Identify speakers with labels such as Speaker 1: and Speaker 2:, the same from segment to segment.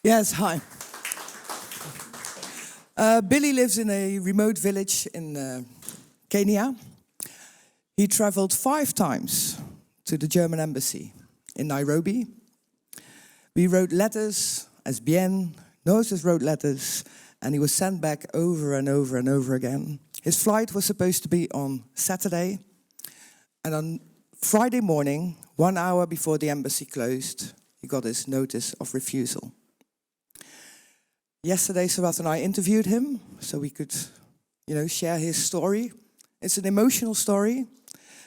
Speaker 1: Yes, hi. Billy lives in a remote village in Kenya. He traveled 5 times to the German embassy in Nairobi. We wrote letters, as Bien, Moses wrote letters, and he was sent back over and over and over again. His flight was supposed to be on Saturday, and on Friday morning, 1 hour before the embassy closed, he got his notice of refusal. Yesterday, Sarat and I interviewed him so we could, share his story. It's an emotional story,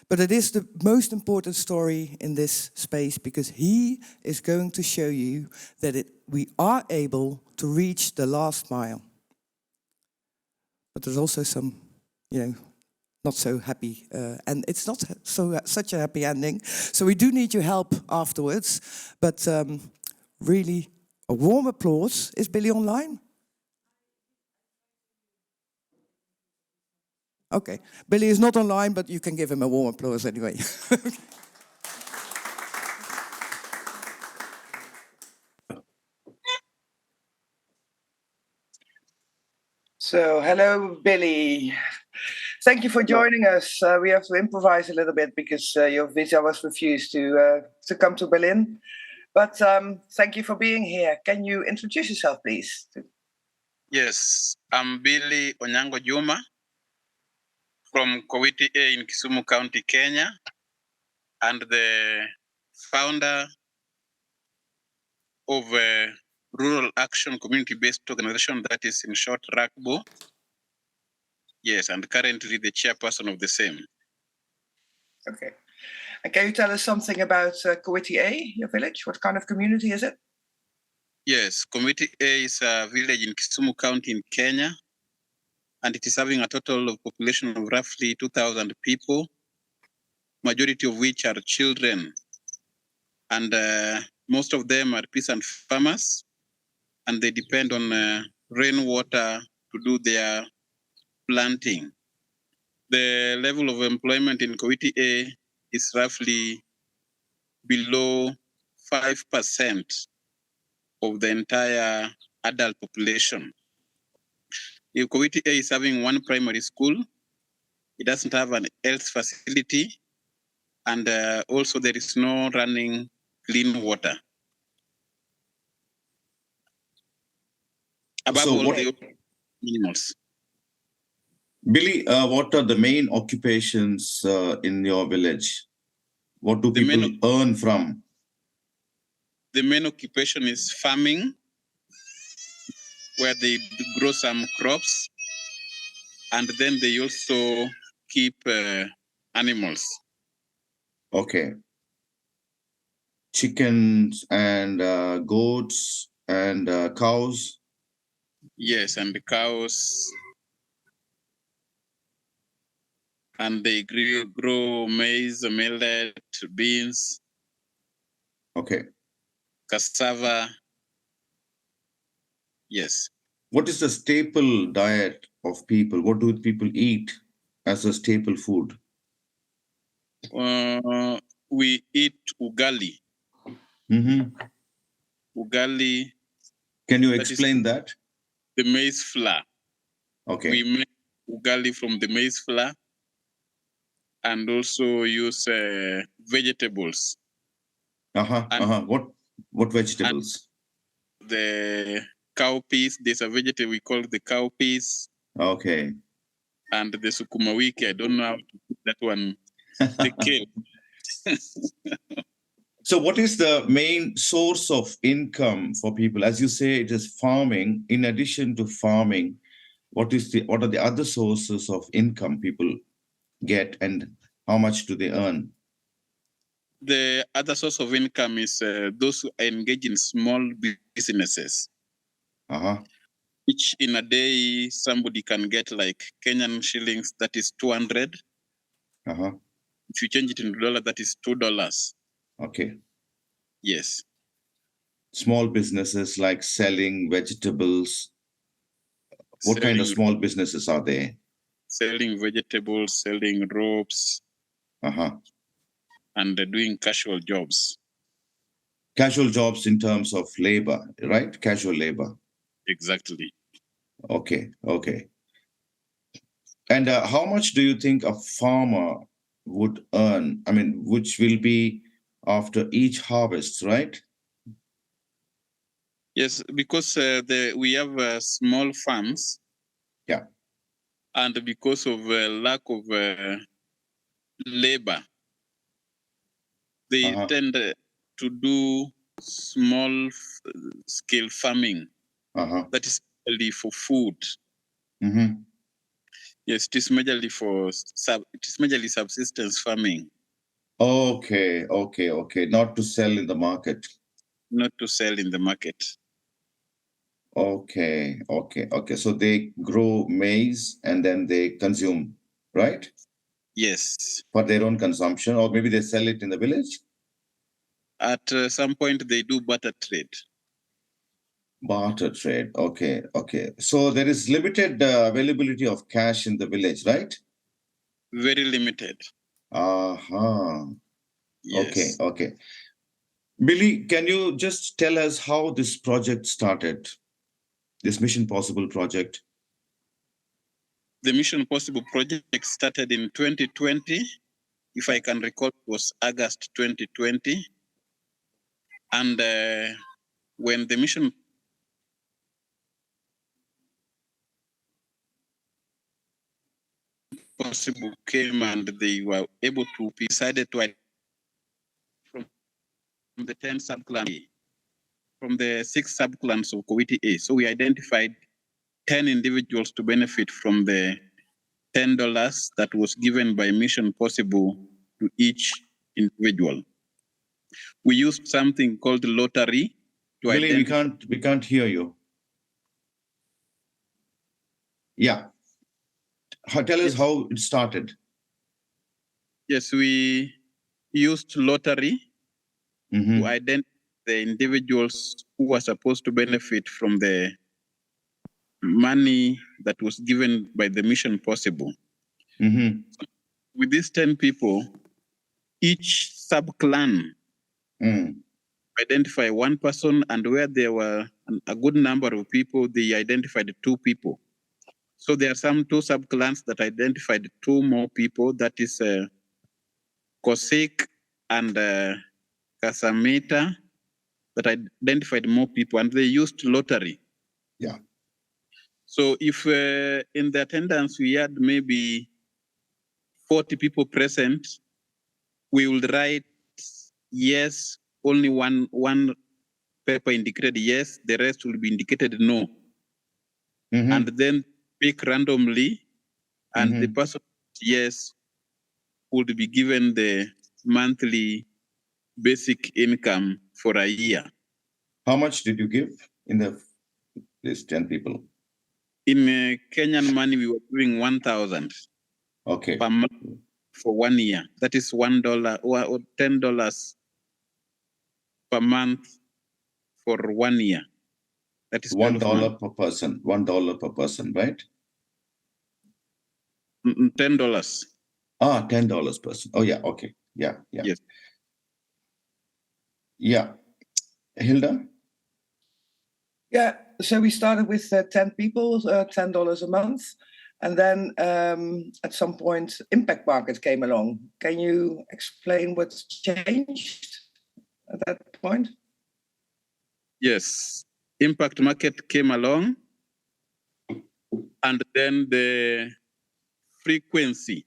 Speaker 1: but it is the most important story in this space because he is going to show you that we are able to reach the last mile. But there's also some, not so happy, and it's not such a happy ending. So we do need your help afterwards. But really, a warm applause. Is Billy online? Okay, Billy is not online, but you can give him a warm applause anyway.
Speaker 2: So, hello, Billy. Thank you for joining us. We have to improvise a little bit because your visa was refused to come to Berlin. But thank you for being here. Can you introduce yourself, please?
Speaker 3: Yes, I'm Billy Onyango Juma from Kowiti A in Kisumu County, Kenya, and the founder of a rural action community-based organization that is in short RACBO. Yes, and currently the chairperson of the same.
Speaker 2: Okay. And can you tell us something about Kowiti A, your village? What kind of community is it?
Speaker 3: Yes, Kowiti A is a village in Kisumu County in Kenya, and it is having a total of population of roughly 2,000 people, majority of which are children. And most of them are peasant farmers, and they depend on rainwater to do their planting. The level of employment in Kowiti A is roughly below 5% of the entire adult population. If Kowiti A is having one primary school, it doesn't have an health facility, and also there is no running clean water. Above all, the animals.
Speaker 4: Billy, what are the main occupations in your village? What do people earn from?
Speaker 3: The main occupation is farming, where they grow some crops, and then they also keep animals.
Speaker 4: Okay. Chickens and goats and cows?
Speaker 3: Yes, and the cows. And they grow maize, millet, beans.
Speaker 4: Okay.
Speaker 3: Cassava. Yes.
Speaker 4: What is the staple diet of people? What do people eat as a staple food?
Speaker 3: We eat ugali.
Speaker 4: Mm-hmm.
Speaker 3: Ugali.
Speaker 4: Can you explain that?
Speaker 3: The maize flour.
Speaker 4: Okay.
Speaker 3: We make ugali from the maize flour and also use vegetables.
Speaker 4: What vegetables?
Speaker 3: The cowpeas. There's a vegetable we call the cowpeas.
Speaker 4: Okay.
Speaker 3: And the sukuma wiki. I don't know how to put that one. The kale.
Speaker 4: So what is the main source of income for people? As you say, it is farming. In addition to farming, what are the other sources of income people get, and how much do they earn?
Speaker 3: The other source of income is those who engage in small businesses. Each in a day, somebody can get like Kenyan shillings, that is 200. If you change it into dollar, that is $2.
Speaker 4: Okay.
Speaker 3: Yes.
Speaker 4: Small businesses like selling vegetables. What kind of small businesses are there?
Speaker 3: Selling vegetables, selling ropes. And doing casual jobs.
Speaker 4: Casual jobs in terms of labor, right? Casual labor.
Speaker 3: Exactly.
Speaker 4: Okay, okay. And how much do you think a farmer would earn? I mean, which will be after each harvest, right?
Speaker 3: Yes, because we have small farms.
Speaker 4: Yeah.
Speaker 3: And because of lack of labor, they tend to do small scale farming. That is mainly for food. Yes, it is majorly subsistence farming.
Speaker 4: Okay, okay, okay. Not to sell in the market.
Speaker 3: Not to sell in the market.
Speaker 4: Okay, okay, okay. So they grow maize and then they consume, right?
Speaker 3: Yes.
Speaker 4: For their own consumption, or maybe they sell it in the village?
Speaker 3: At some point, they do barter trade.
Speaker 4: Barter trade. Okay, okay. So there is limited availability of cash in the village, right?
Speaker 3: Very limited.
Speaker 4: Yes. Okay, okay. Billy, can you just tell us how this project started? This Mission Possible project?
Speaker 3: The Mission Possible project started in 2020. If I can recall, it was August 2020. And when the Mission Possible came and they were able to decided to from the 10 subclans, from the 6 subclans of Kowiti A. So we identified 10 individuals to benefit from the $10 that was given by Mission Possible to each individual. We used something called lottery to
Speaker 4: Billy,
Speaker 3: identify.
Speaker 4: we can't hear you. Yeah. Tell us how it started.
Speaker 3: Yes, we used lottery to identify the individuals who were supposed to benefit from the money that was given by the Mission Possible. With these 10 people, each sub-clan identify one person, and where there were a good number of people, they identified 2 people. So there are some 2 sub-clans that identified 2 more people, that is Kosik and Kasamita, that identified more people, and they used lottery.
Speaker 4: Yeah.
Speaker 3: So if in the attendance we had maybe 40 people present, we will write yes, only one paper indicated yes, the rest will be indicated no. And then pick randomly, and the person yes would be given the monthly basic income for a year.
Speaker 4: How much did you give in these 10 people?
Speaker 3: In Kenyan money, we were giving 1,000 per month for 1 year. That is $1 or $10 per month for 1 year. That is
Speaker 4: $1 per person. $1 per person, right?
Speaker 3: $10.
Speaker 4: $10 per person. Oh yeah, okay. Yeah, yeah.
Speaker 3: Yes.
Speaker 4: Yeah. Hilda?
Speaker 2: Yeah, so we started with 10 people, $10 a month. And then at some point, impact market came along. Can you explain what's changed at that point?
Speaker 3: Yes, impact market came along, and then the frequency,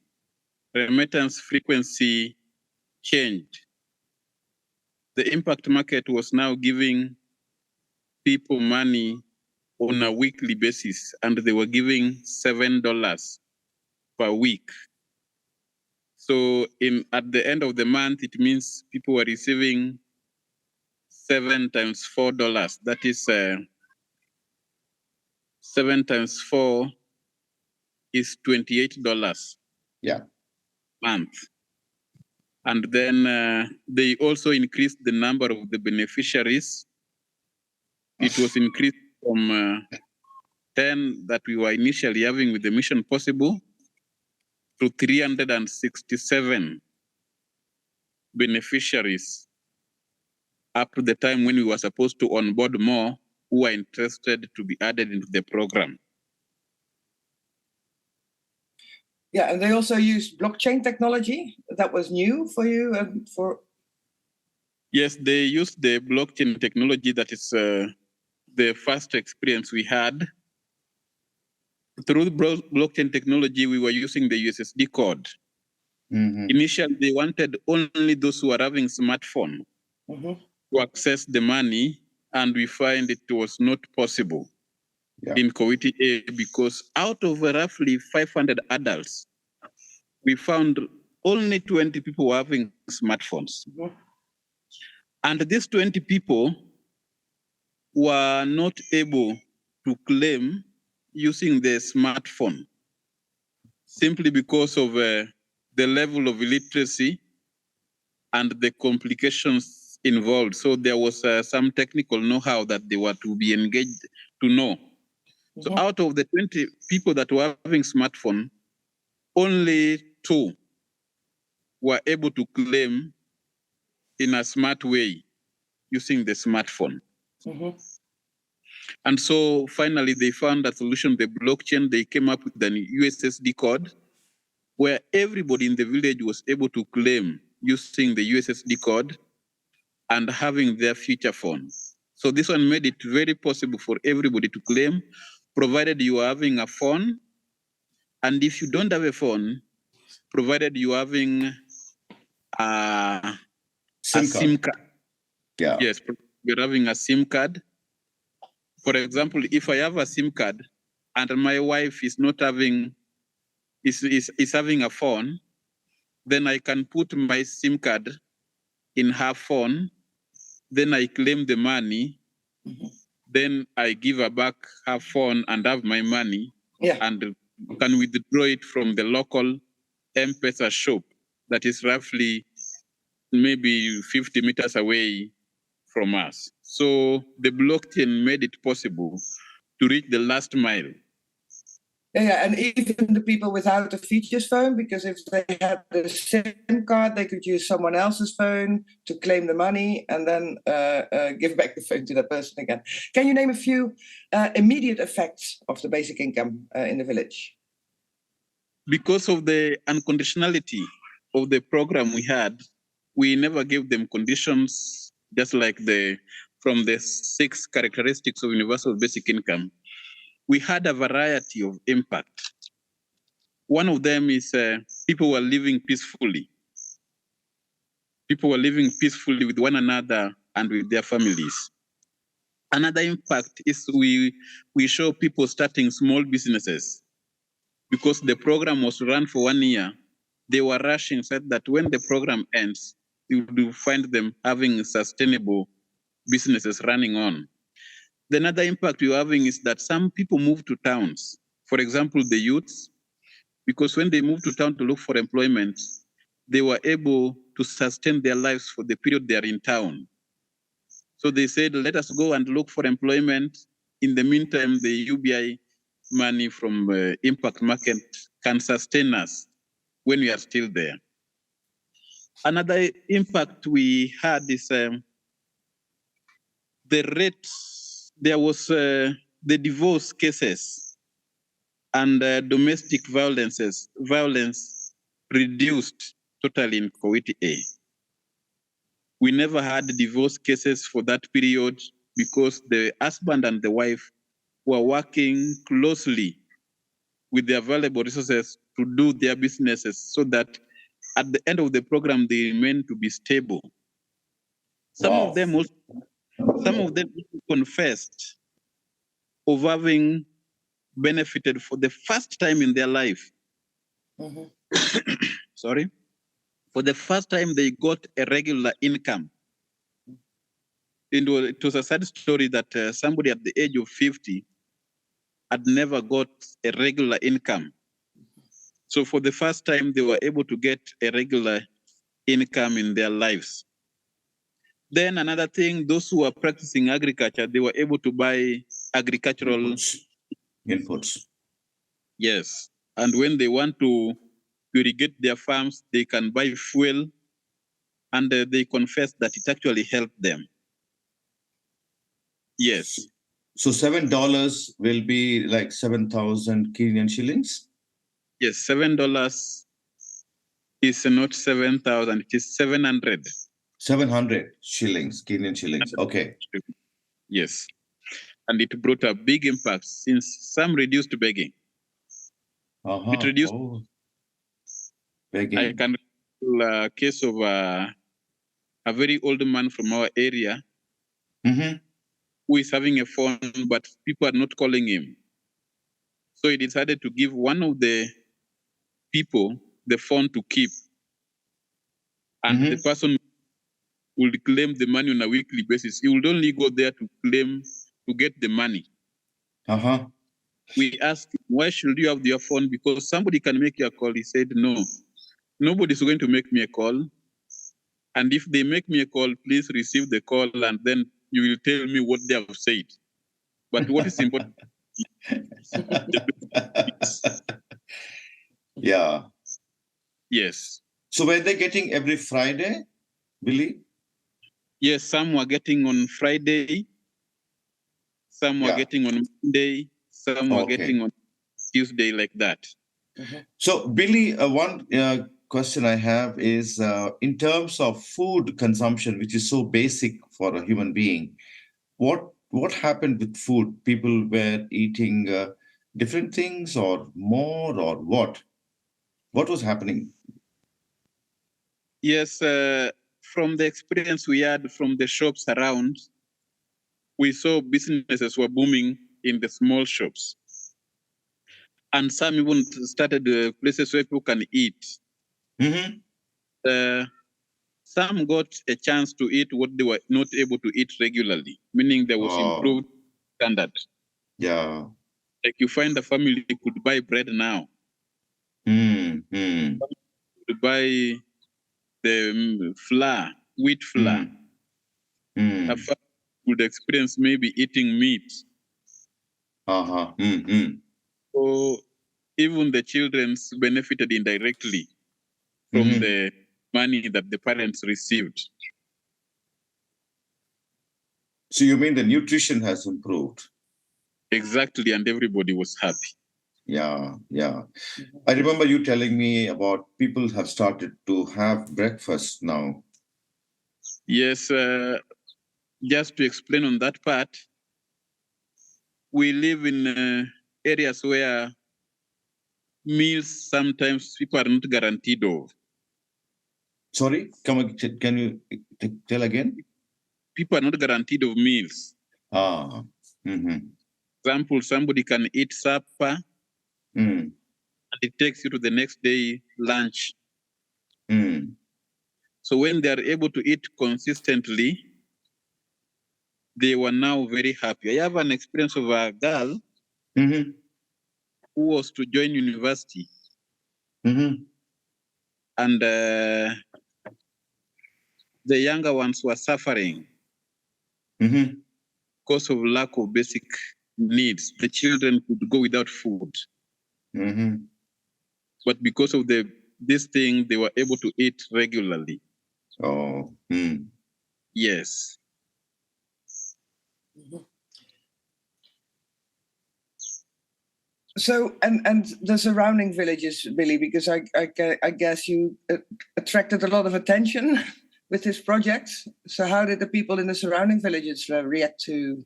Speaker 3: remittance frequency changed. The impact market was now giving people money on a weekly basis, and they were giving $7 per week. So at the end of the month, it means people were receiving 7 times $4. That is 7 times 4 is $28.
Speaker 4: Yeah.
Speaker 3: Month. And then they also increased the number of the beneficiaries. It was increased from 10 that we were initially having with the Mission Possible to 367 beneficiaries up to the time when we were supposed to onboard more who are interested to be added into the program.
Speaker 2: Yeah, and they also used blockchain technology. That was new for you and for.
Speaker 3: Yes, they used the blockchain technology. That is the first experience we had. Through blockchain technology, we were using the USSD code.
Speaker 4: Mhm.
Speaker 3: Initially, they wanted only those who are having smartphone to access the money, and we find it was not possible in Kuwaiti A because out of roughly 500 adults, we found only 20 people were having smartphones. And these 20 people were not able to claim using the smartphone simply because of the level of illiteracy and the complications involved. So there was some technical know-how that they were to be engaged to know. So out of the 20 people that were having smartphone, only 2 were able to claim in a smart way using the smartphone. And so finally they found a solution, the blockchain. They came up with an USSD code where everybody in the village was able to claim using the USSD code and having their feature phone. So this one made it very possible for everybody to claim, provided you are having a phone. And if you don't have a phone, provided you are having a SIM card.
Speaker 4: Yeah.
Speaker 3: Yes, you're having a SIM card. For example, if I have a SIM card and my wife is not having, is having a phone, then I can put my SIM card in her phone, then I claim the money, then I give her back her phone and have my money, and can withdraw it from the local M-Pesa shop that is roughly maybe 50 meters away from us. So the blockchain made it possible to reach the last mile.
Speaker 2: Yeah, and even the people without a features phone, because if they had the SIM card, they could use someone else's phone to claim the money and then give back the phone to that person again. Can you name a few immediate effects of the basic income in the village?
Speaker 3: Because of the unconditionality of the program we had, we never gave them conditions, just like from the 6 characteristics of universal basic income. We had a variety of impact. One of them is people were living peacefully. People were living peacefully with one another and with their families. Another impact is we show people starting small businesses. Because the program was run for 1 year, they were rushing so that when the program ends, you will find them having sustainable businesses running on. The another impact you're having is that some people move to towns. For example, the youths, because when they moved to town to look for employment, they were able to sustain their lives for the period they are in town. So they said, let us go and look for employment. In the meantime, the UBI money from impact market can sustain us when we are still there. Another impact we had is the rate. There was the divorce cases and domestic violence reduced totally in Kuwaiti A. We never had divorce cases for that period because the husband and the wife were working closely with the available resources to do their businesses so that at the end of the program, they remain to be stable. Some of them also confessed of having benefited for the first time in their life. Sorry. For the first time, they got a regular income. It was a sad story that somebody at the age of 50 had never got a regular income. So for the first time, they were able to get a regular income in their lives. Then another thing, those who are practicing agriculture, they were able to buy agricultural
Speaker 4: inputs.
Speaker 3: Yes. And when they want to irrigate their farms, they can buy fuel, and they confess that it actually helped them. Yes.
Speaker 4: So $7 will be like 7,000 Kenyan shillings?
Speaker 3: Yes, $7 is not 7,000, it is 700.
Speaker 4: 700 shillings, Kenyan shillings. Okay.
Speaker 3: Yes. And it brought a big impact since some reduced begging. It reduced.
Speaker 4: Oh,
Speaker 3: I
Speaker 4: begging.
Speaker 3: can recall a case of a very old man from our area who is having a phone, but people are not calling him. So he decided to give one of the people the phone to keep. And the person would claim the money on a weekly basis. He would only go there to claim to get the money. We asked him, why should you have your phone? Because somebody can make you a call. He said, no, nobody's going to make me a call. And if they make me a call, please receive the call and then you will tell me what they have said. But what is important?
Speaker 4: Yeah.
Speaker 3: Yes.
Speaker 4: So were they getting every Friday, Billy?
Speaker 3: Yes, some were getting on Friday, some were getting on Monday, some were getting on Tuesday, like that.
Speaker 4: So, Billy, one question I have is in terms of food consumption, which is so basic for a human being, what happened with food? People were eating different things or more or what? What was happening?
Speaker 3: Yes, from the experience we had from the shops around, we saw businesses were booming in the small shops. And some even started places where people can eat. Some got a chance to eat what they were not able to eat regularly, meaning there was improved standard.
Speaker 4: Yeah.
Speaker 3: Like you find a family could buy bread now. To buy the flour, wheat flour. A family would experience maybe eating meat. So even the children benefited indirectly from the money that the parents received.
Speaker 4: So you mean the nutrition has improved?
Speaker 3: Exactly, and everybody was happy.
Speaker 4: Yeah. I remember you telling me about people have started to have breakfast now.
Speaker 3: Yes, just to explain on that part, we live in areas where meals sometimes people are not guaranteed of.
Speaker 4: Sorry, can you tell again?
Speaker 3: People are not guaranteed of meals. Example, somebody can eat supper and it takes you to the next day lunch. So when they are able to eat consistently, they were now very happy. I have an experience of a girl who was to join university. And the younger ones were suffering because of lack of basic needs. The children could go without food. But because of this thing, they were able to eat regularly. Yes.
Speaker 2: So, and the surrounding villages, Billy, because I guess you attracted a lot of attention with this project. So how did the people in the surrounding villages react to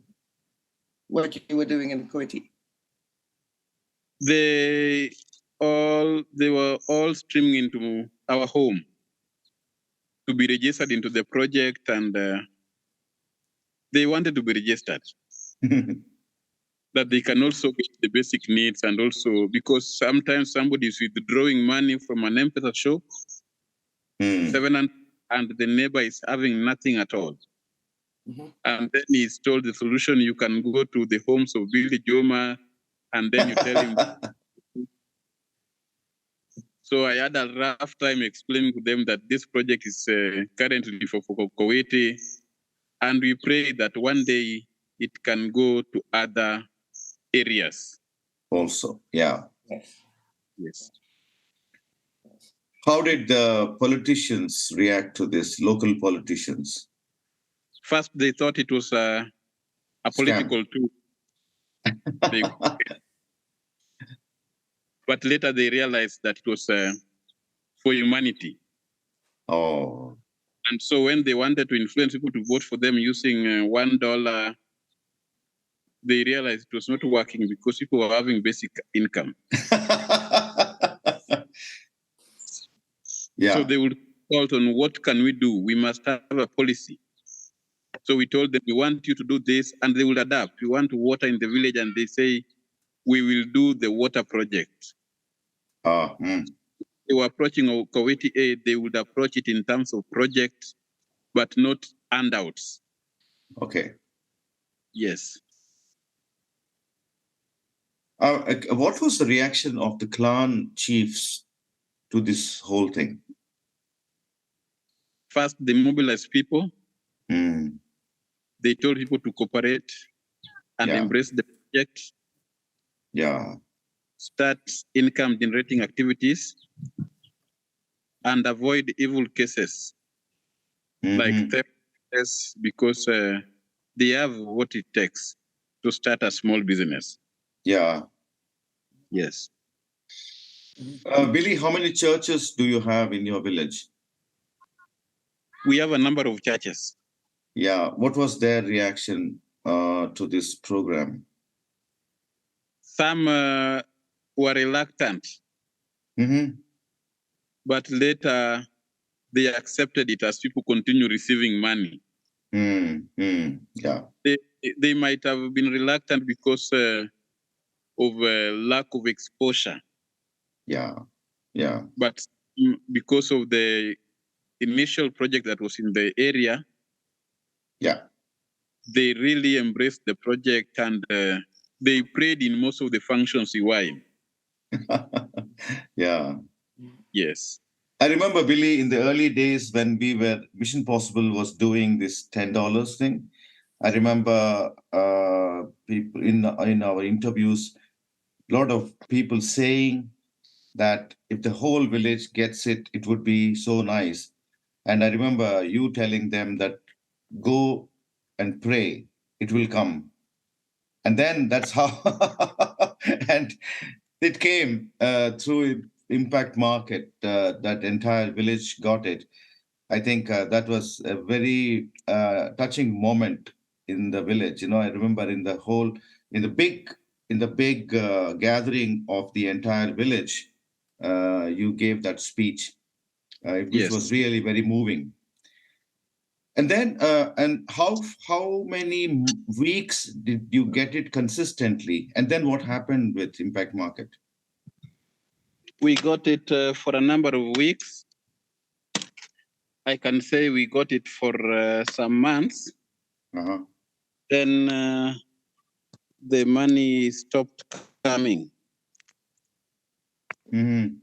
Speaker 2: what you were doing in Koiti?
Speaker 3: They were all streaming into our home to be registered into the project, and they wanted to be registered. That they can also get the basic needs, and also because sometimes somebody is withdrawing money from an M-Pesa shop, 700, and the neighbor is having nothing at all. And then he's told the solution, you can go to the homes of Billy Joma, and then you tell him. So I had a rough time explaining to them that this project is currently for Koweït, and we pray that one day it can go to other areas.
Speaker 4: Also, yeah.
Speaker 3: Yes.
Speaker 4: How did the politicians react to this, local politicians?
Speaker 3: First, they thought it was a a political tool. But later they realized that it was for humanity.
Speaker 4: Oh.
Speaker 3: And so when they wanted to influence people to vote for them using $1, they realized it was not working because people were having basic income.
Speaker 4: Yeah.
Speaker 3: So they would consult on what can we do? We must have a policy. So we told them, we want you to do this, and they will adapt. We want to water in the village, and they say, we will do the water project. They were approaching Koweti Aid, they would approach it in terms of projects, but not handouts.
Speaker 4: Okay.
Speaker 3: Yes.
Speaker 4: What was the reaction of the clan chiefs to this whole thing?
Speaker 3: First, they mobilized people.
Speaker 4: Mm.
Speaker 3: They told people to cooperate and embrace the project.
Speaker 4: Yeah.
Speaker 3: Start income generating activities and avoid evil cases like theft cases, because they have what it takes to start a small business.
Speaker 4: Yeah.
Speaker 3: Yes.
Speaker 4: Billy, how many churches do you have in your village?
Speaker 3: We have a number of churches.
Speaker 4: Yeah. What was their reaction to this program?
Speaker 3: Some were reluctant, but later they accepted it as people continue receiving money.
Speaker 4: Yeah.
Speaker 3: They might have been reluctant because of lack of exposure.
Speaker 4: Yeah. Yeah.
Speaker 3: But because of the initial project that was in the area,
Speaker 4: yeah,
Speaker 3: they really embraced the project, and they prayed in most of the functions we were in.
Speaker 4: Yeah.
Speaker 3: Yes.
Speaker 4: I remember, Billy, in the early days when Mission Possible was doing this $10 thing. I remember people in our interviews, a lot of people saying that if the whole village gets it, it would be so nice. And I remember you telling them that go and pray, it will come. And then that's how, and it came through Impact Market, that entire village got it. I think that was a very touching moment in the village. I remember in the big gathering of the entire village, you gave that speech, which was really very moving. And then, and how many weeks did you get it consistently? And then what happened with Impact Market?
Speaker 3: We got it for a number of weeks. I can say we got it for some months. Then the money stopped coming.
Speaker 4: And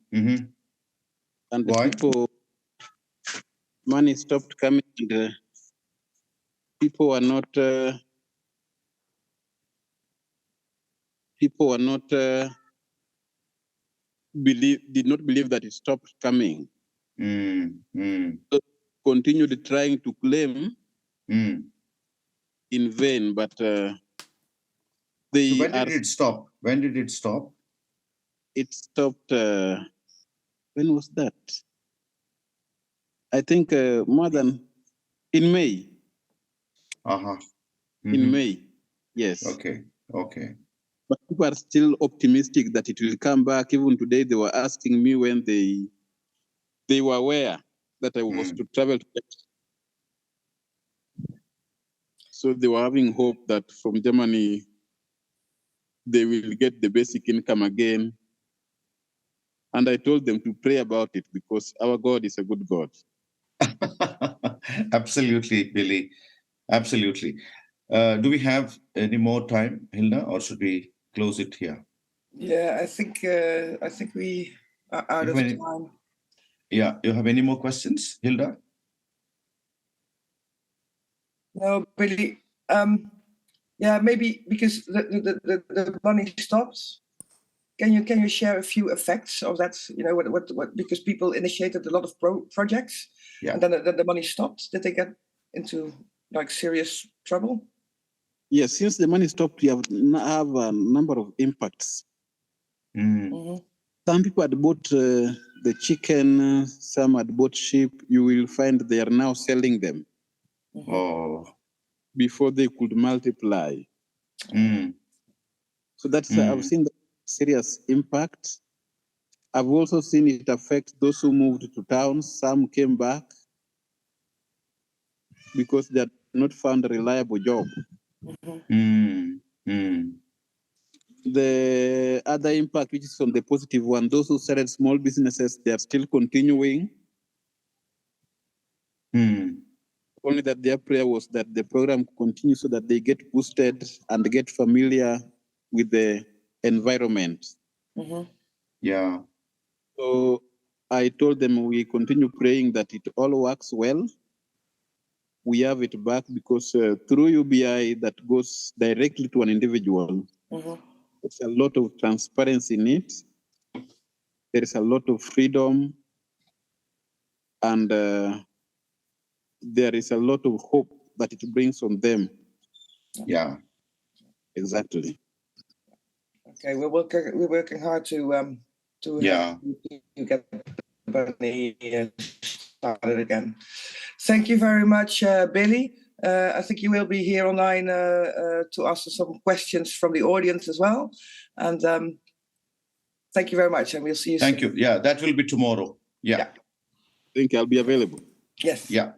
Speaker 3: why? Money stopped coming, and people were not did not believe that it stopped coming. So continued trying to claim in vain, but
Speaker 4: so when did it stop? When did it stop?
Speaker 3: It stopped. When was that? I think more than in May. In May, yes.
Speaker 4: Okay.
Speaker 3: But people are still optimistic that it will come back. Even today, they were asking me when they were aware that I was to travel to Germany. So they were having hope that from Germany, they will get the basic income again. And I told them to pray about it because our God is a good God.
Speaker 4: Absolutely, Billy. Absolutely. Do we have any more time, Hilde, or should we close it here?
Speaker 2: Yeah, I think we are out of time.
Speaker 4: Yeah, you have any more questions, Hilde?
Speaker 2: No, Billy. Yeah, maybe because the money stops. Can you share a few effects of that? What because people initiated a lot of projects, and then the money stopped. Did they get into like serious trouble?
Speaker 3: Yes, since the money stopped, we have a number of impacts.
Speaker 2: Mhm.
Speaker 3: Some people had bought the chicken, some had bought sheep. You will find they are now selling them
Speaker 4: Oh.
Speaker 3: before they could multiply.
Speaker 4: Mm.
Speaker 3: So that's I've seen the serious impact. I've also seen it affect those who moved to towns. Some came back because they had not found a reliable job.
Speaker 4: Mm. Mm.
Speaker 3: The other impact, which is on the positive one, those who started small businesses, they are still continuing.
Speaker 4: Mm.
Speaker 3: Only that their prayer was that the program continue so that they get boosted and get familiar with the environment.
Speaker 4: Yeah.
Speaker 3: So I told them we continue praying that it all works well. We have it back because through UBI that goes directly to an individual. There's a lot of transparency in it. There is a lot of freedom, and there is a lot of hope that it brings on them.
Speaker 4: Yeah.
Speaker 3: Exactly.
Speaker 2: Okay, we're working hard to
Speaker 4: Yeah.
Speaker 2: help you get the money started again. Thank you very much, Billy. I think you will be here online to answer some questions from the audience as well. And thank you very much, and we'll see you soon.
Speaker 4: Thank you. Yeah, that will be tomorrow. Yeah.
Speaker 2: Yeah.
Speaker 3: I think I'll be available.
Speaker 2: Yes.
Speaker 4: Yeah.